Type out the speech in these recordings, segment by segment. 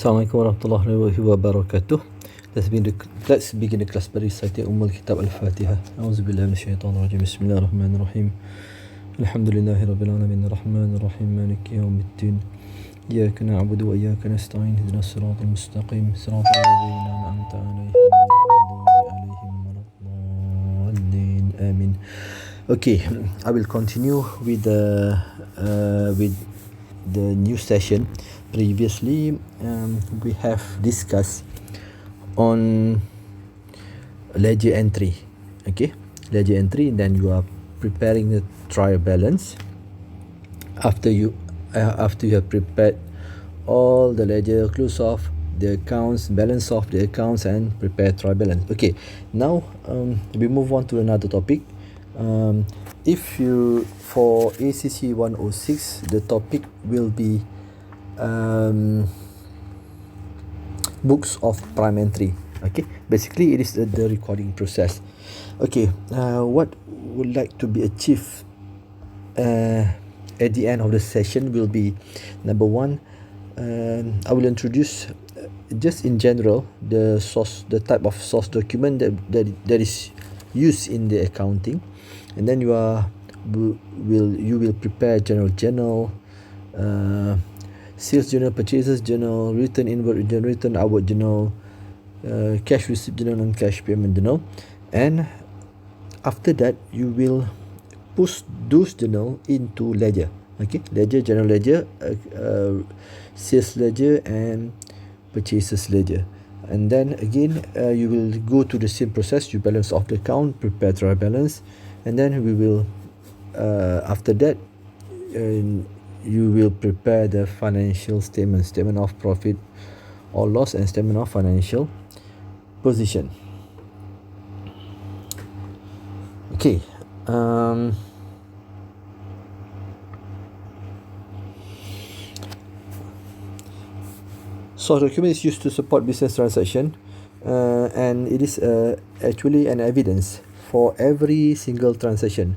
Assalamualaikum warahmatullahi wabarakatuh. Let's begin the class by reciting Kitab Al-Fatihah. A'udzubillahi minasyaitonirrajim. Bismillahirrahmanirrahim. Alhamdulillahi rabbil alamin. Arrahmanir rahim. Maliki yaumiddin. Iyyaka na'budu wa iyyaka nasta'in. Ihdinas siratal mustaqim. Siratal ladzina an'amta 'alaihim ghairil maghdubi 'alaihim waladdallin. Amin. Okay, I will continue with the new session. Previously, we have discussed on ledger entry. Okay, ledger entry. Then you are preparing the trial balance. After you have prepared all the ledger, close off the accounts, balance off the accounts, and prepare trial balance. Okay, now we move on to another topic. If you for ACC 106, the topic will be books of prime entry. Okay, basically it is the recording process. Okay, what would like to be achieved at the end of the session will be, number one, I will introduce just in general the type of source document that is used in the accounting, and then you will prepare general journal, sales journal, purchases journal, return inward journal, return outward journal, cash receipt journal, and cash payment journal. And after that, you will push those journal into ledger. Okay, ledger, general ledger, sales ledger, and purchases ledger. And then again, you will go to the same process. You balance off the account, prepare trial balance, and then we will after that you will prepare the financial statement of profit or loss, and statement of financial position. Okay, source document is used to support business transaction, and it is actually an evidence for every single transaction.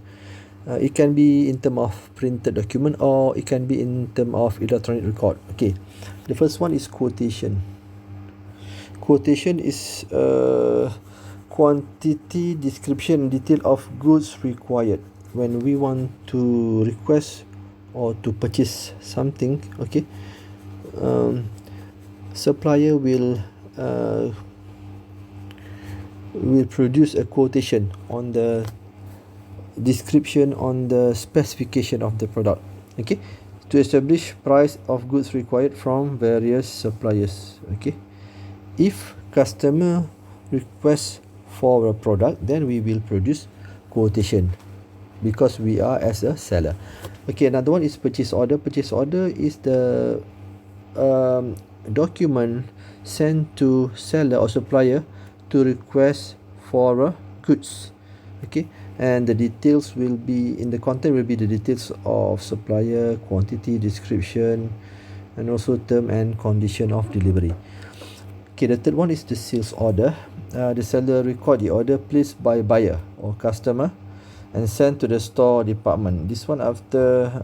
It can be in terms of printed document, or it can be in terms of electronic record. Okay, the first one is quotation. Quotation is quantity, description, and detail of goods required when we want to request or to purchase something. Okay, supplier will produce a quotation on the description, on the specification of the product. Okay, to establish price of goods required from various suppliers. Okay, if customer requests for a product, then we will produce quotation because we are as a seller. Okay, another one is purchase order. Purchase order is the document sent to seller or supplier to request for goods. Okay, and the details will be in the content will be the details of supplier, quantity, description, and also term and condition of delivery. Okay, the third one is the sales order. The seller record the order placed by buyer or customer and sent to the store department. This one after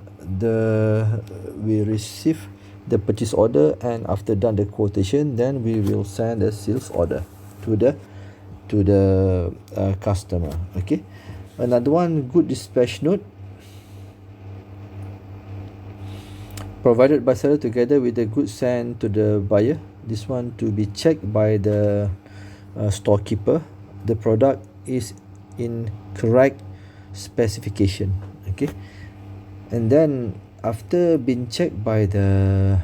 we receive the purchase order, and after done the quotation, then we will send the sales order to the customer. Okay, another one, good dispatch note provided by seller together with the goods sent to the buyer. This one to be checked by the storekeeper. The product is in correct specification. Okay, and then after being checked by the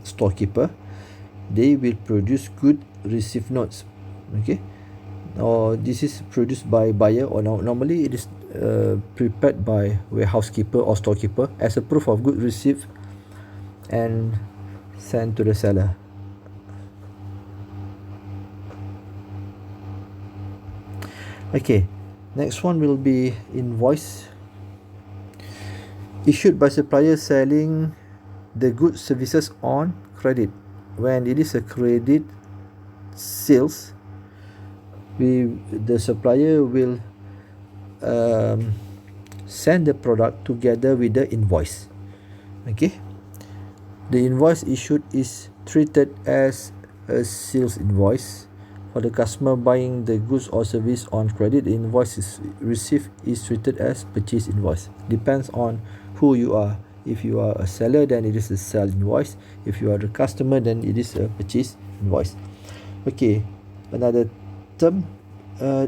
storekeeper, they will produce good receipt notes. Okay, or this is produced by buyer, or normally it is prepared by warehouse keeper or storekeeper as a proof of good receipt and sent to the seller. Okay, next one will be invoice issued by supplier selling the goods services on credit. When it is a credit sales, the supplier will send the product together with the invoice. Okay, the invoice issued is treated as a sales invoice. For the customer buying the goods or service on credit, the invoice is received is treated as purchase invoice. Depends on who you are. If you are a seller, then it is a sell invoice. If you are the customer, then it is a purchase invoice. Okay, another term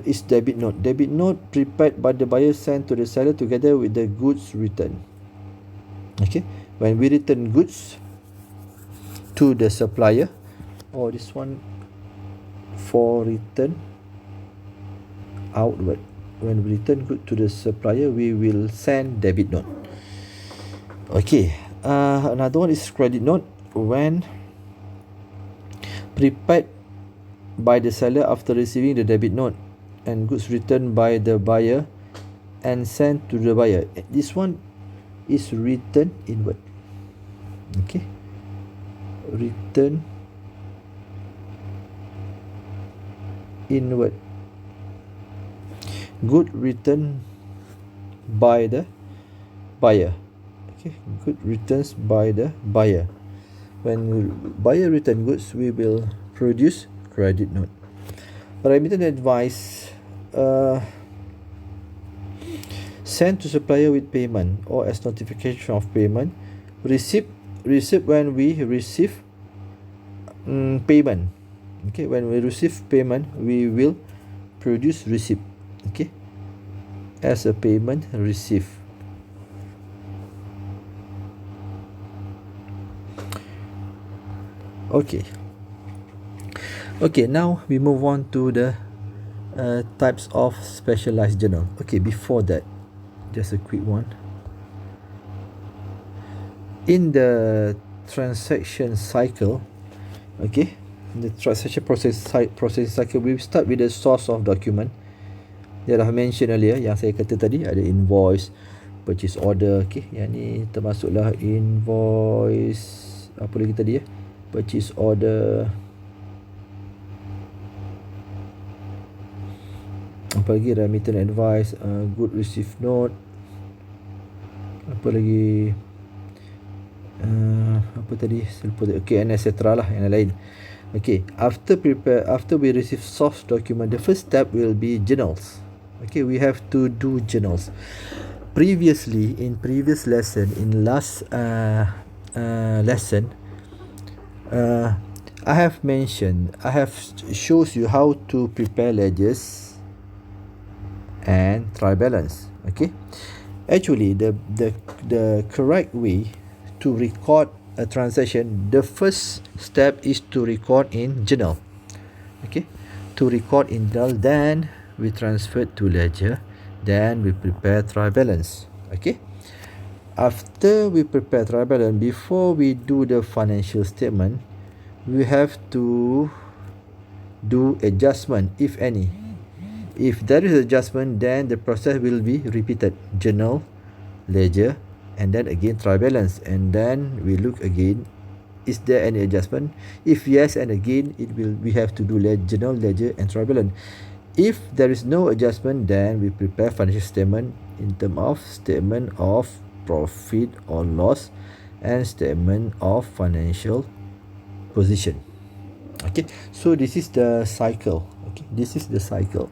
is debit note. Debit note prepared by the buyer sent to the seller together with the goods returned. Okay, when we return goods to the supplier, or this one for return outward, when we return good to the supplier, we will send debit note. Okay, another one is credit note. When prepared by the seller after receiving the debit note and goods returned by the buyer and sent to the buyer, this one is return inward. Okay, return inward. Good return by the buyer. Okay, good returns by the buyer. When buyer return goods, we will produce credit note. Remittance advice, sent to supplier with payment or as notification of payment. Receipt when we receive payment. Okay, when we receive payment, we will produce receipt. Okay, as a payment receive. Okay. Okay, now we move on to the types of specialized journal. Okay, before that, just a quick one. In the transaction cycle, okay, the transaction process cycle, we start with the source of document. Yang dah mention earlier, yang saya kata tadi, ada invoice, purchase order. Okay, yang ni termasuklah invoice, apa lagi tadi ya, purchase order, apa lagi, remittance advice, good receive note, apa lagi, apa tadi saya lupa. Okay, and etc lah, yang lain. Okay, after we receive source document, the first step will be journals. Okay, we have to do journals. Previously, in previous lesson, in last lesson, I have shows you how to prepare ledgers and trial balance. Okay, actually the correct way to record a transaction, the first step is to record in journal. Okay, to record in journal, then we transfer to ledger, then we prepare trial balance. Okay, after we prepare trial balance, before we do the financial statement, we have to do adjustment, if any. If there is adjustment, then the process will be repeated: journal, ledger, and then again trial balance, and then we look again, is there any adjustment? If yes, and again we have to do journal, ledger, and trial balance. If there is no adjustment, then we prepare financial statement in terms of statement of profit or loss and statement of financial position. Okay, so this is the cycle. Okay, this is the cycle.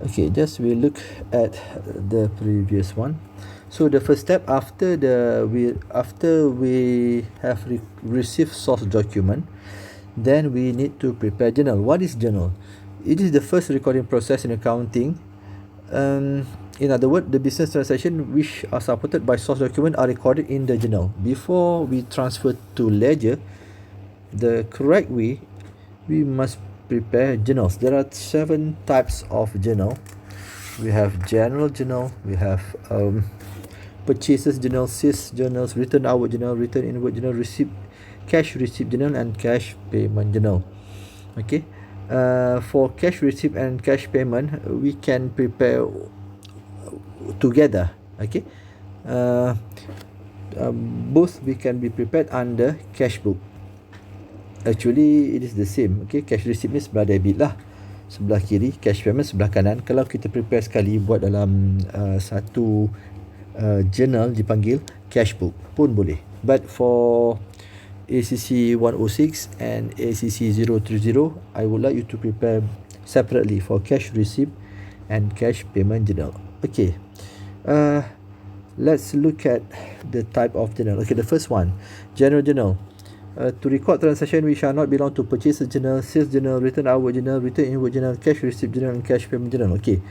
Okay, just we look at the previous one. So the first step, after we have received source document, then we need to prepare journal. What is journal? It is the first recording process in accounting. In other words, the business transaction which are supported by source document are recorded in the journal. Before we transfer to ledger, the correct way, we must prepare journals. There are 7 types of journal. We have general journal, we have purchases journal, sales journals, return outward journal, return inward journal, cash receipt journal, and cash payment journal. Okay, for cash receipt and cash payment, we can prepare together. Okay, both we can be prepared under cash book. Actually it is the same. Okay, cash receipt ni sebelah debit lah, sebelah kiri, cash payment sebelah kanan. Kalau kita prepare sekali buat dalam satu journal, dipanggil cash book pun boleh. But for ACC 106 and ACC 030, I would like you to prepare separately for cash receipt and cash payment journal. Okay, let's look at the type of journal. Okay, the first one, general journal. To record transaction which shall not belong to purchase journal, sales journal, return outward journal, return inward journal, cash receipt journal, and cash payment journal. Okay,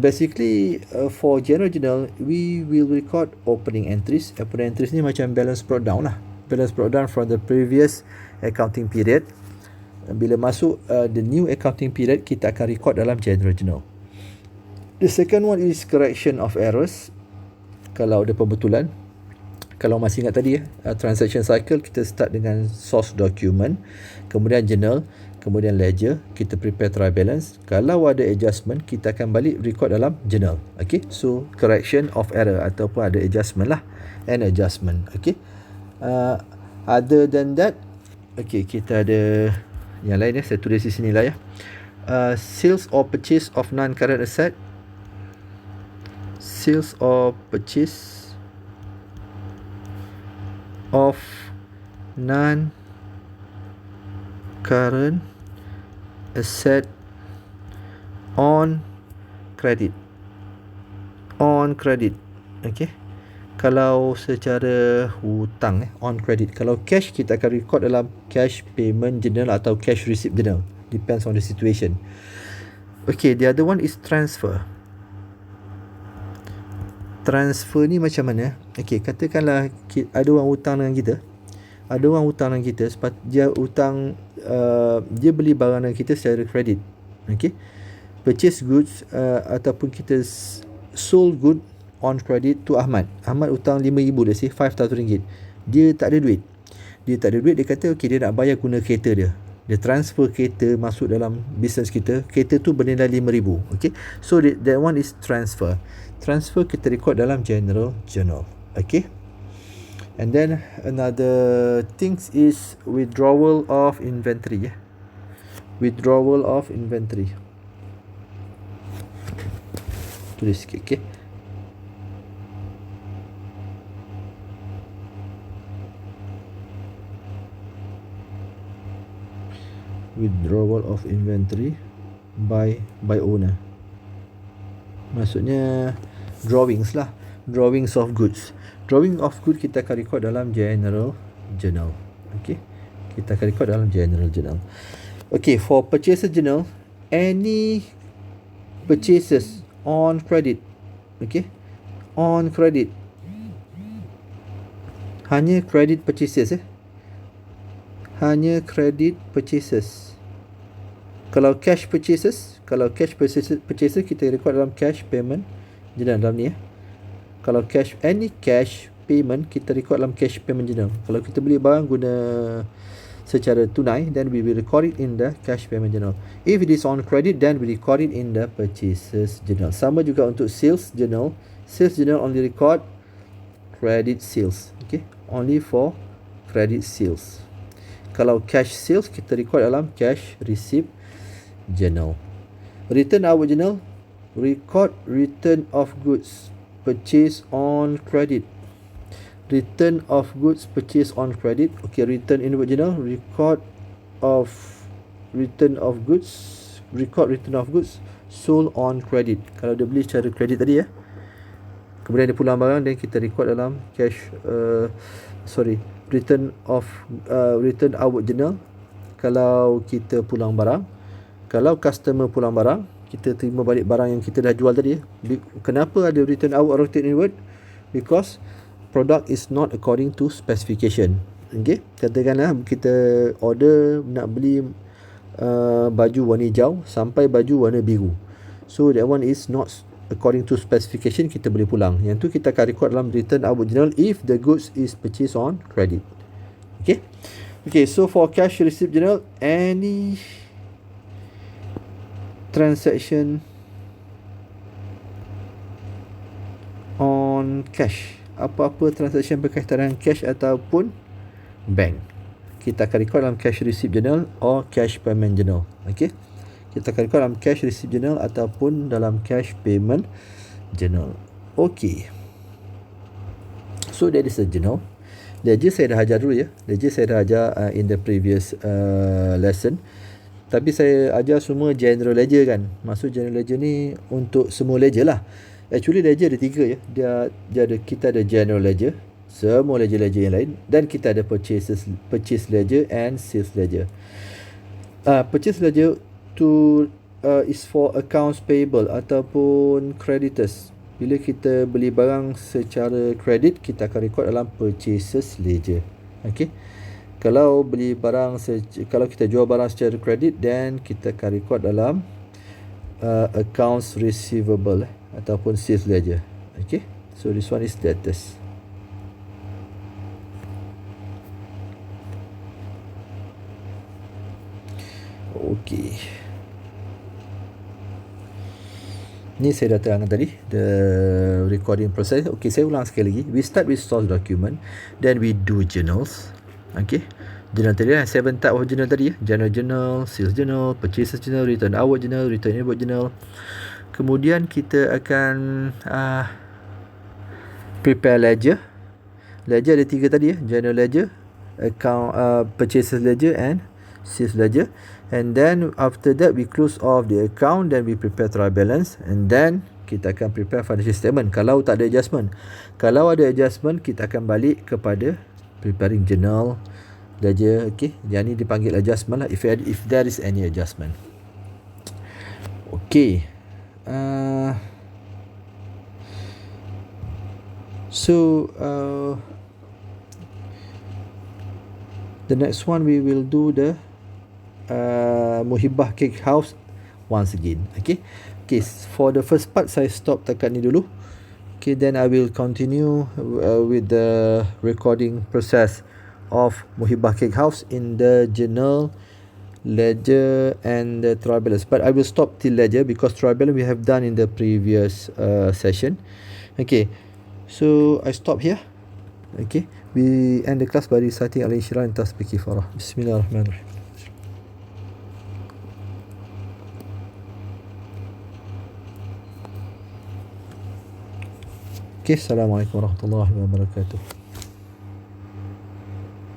basically for general journal, we will record opening entries. Opening entries ni macam balance brought down lah. Balance brought down from the previous accounting period. Bila masuk the new accounting period, kita akan record dalam general journal. The second one is correction of errors. Kalau ada pembetulan, kalau masih ingat tadi transaction cycle, kita start dengan source document, kemudian journal, kemudian ledger, kita prepare trial balance. Kalau ada adjustment, kita akan balik record dalam journal. Okay, so correction of error ataupun ada adjustment lah, and adjustment. Okay, other than that, okay, kita ada yang lain saya tulis di sini lah ya. Sales or purchase of non-current asset. Sales or purchase of non-current asset on credit. On credit. Okay. Kalau secara hutang on credit. Kalau cash, kita akan record dalam cash payment journal atau cash receipt journal. Depends on the situation. Okay, the other one is transfer. Transfer ni macam mana? Okay, katakanlah ada orang hutang dengan kita. Ada orang hutang dengan kita, dia hutang, dia beli barang dengan kita secara kredit. Okay, purchase goods ataupun kita sold good on credit to Ahmad. Ahmad hutang RM5,000, let's say RM5,000. Dia tak ada duit. Dia kata okay, dia nak bayar guna kereta dia. Dia transfer kereta masuk dalam business kita. Kereta tu bernilai RM5,000. Okay, so that one is transfer. Transfer kita record dalam general journal. Okay, and then another things is withdrawal of inventory. Withdrawal of inventory. Tulis sikit. Okay, withdrawal of inventory by owner. Maksudnya drawings lah. Drawings of goods. Drawing of goods kita akan record dalam general journal. Okay, kita akan record dalam general journal. Okay, for purchaser journal, any purchases on credit. Okay, on credit. Hanya credit purchases hanya credit purchases. Kalau cash purchases, kita record dalam cash payment journal dalam ni. Kalau cash, any cash payment, kita record dalam cash payment journal. Kalau kita beli barang guna secara tunai, then we will record it in the cash payment journal. If it is on credit, then we record it in the purchases journal. Sama juga untuk sales journal. Sales journal only record credit sales. Okay, only for credit sales. Kalau cash sales, kita record dalam cash receipt journal. Return outward journal, record return of goods purchase on credit. Return of goods purchase on credit. Okay, return inward journal, record return of goods sold on credit. Kalau dia beli secara kredit tadi kemudian dia pulang barang, dan kita record dalam cash return outward journal kalau kita pulang barang. Kalau customer pulang barang, kita terima balik barang yang kita dah jual tadi. Kenapa ada return outward, return inward? Because product is not according to specification. Okay, katakanlah kita order nak beli baju warna hijau sampai baju warna biru. So that one is not according to specification, kita boleh pulang. Yang tu kita akan record dalam return outward journal if the goods is purchased on credit. Okay, so for cash receipt journal, any transaction on cash, apa-apa transaction berkaitan dengan cash ataupun bank, kita akan record dalam cash receipt journal or cash payment journal. Okay, kita akan record dalam cash receipt journal ataupun dalam cash payment journal. Okay, so that is a journal. Ledger saya dah ajar dulu ya. Ledger saya dah ajar in the previous lesson. Tapi saya ajar semua general ledger kan. Maksud general ledger ni untuk semua ledger lah. Actually ledger ada 3 ya. Kita ada general ledger, semua ledger-ledger yang lain, dan kita ada purchase ledger and sales ledger. Purchase ledger is for accounts payable ataupun creditors. Bila kita beli barang secara kredit, kita akan record dalam purchases ledger. Okay. Kalau kita jual barang secara kredit, then kita akan record dalam accounts receivable ataupun sales ledger. Okay. So this one is debtors. Okay. Ni saya dah terangkan tadi the recording process. Okay, saya ulang sekali lagi. We start with source document, then we do journals. Okay, journal tadi 7 type of journal tadi ya. General journal, sales journal, purchases journal, return hour journal, return invoice journal. Kemudian kita akan prepare ledger. Ledger ada 3 tadi ya. General ledger, account, purchases ledger and sales ledger. And then after that we close off the account, then we prepare trial balance, and then kita akan prepare financial statement kalau tak ada adjustment. Kalau ada adjustment, kita akan balik kepada preparing journal ledger. Okay, yang ni dipanggil adjustment lah, if there is any adjustment. Okay. The next one we will do the Muhibah Cake House once again. Okay, for the first part saya stop tekan ni dulu. Okay, then I will continue with the recording process of Muhibah Cake House in the journal, ledger and the trial balance. But I will stop till ledger because trial balance we have done in the previous session. Okay, so I stop here. Okay, we end the class by reciting al-insyirah and tasbih kifarah. Bismillahirrahmanirrahim. Okay, Assalamualaikum warahmatullahi wabarakatuh.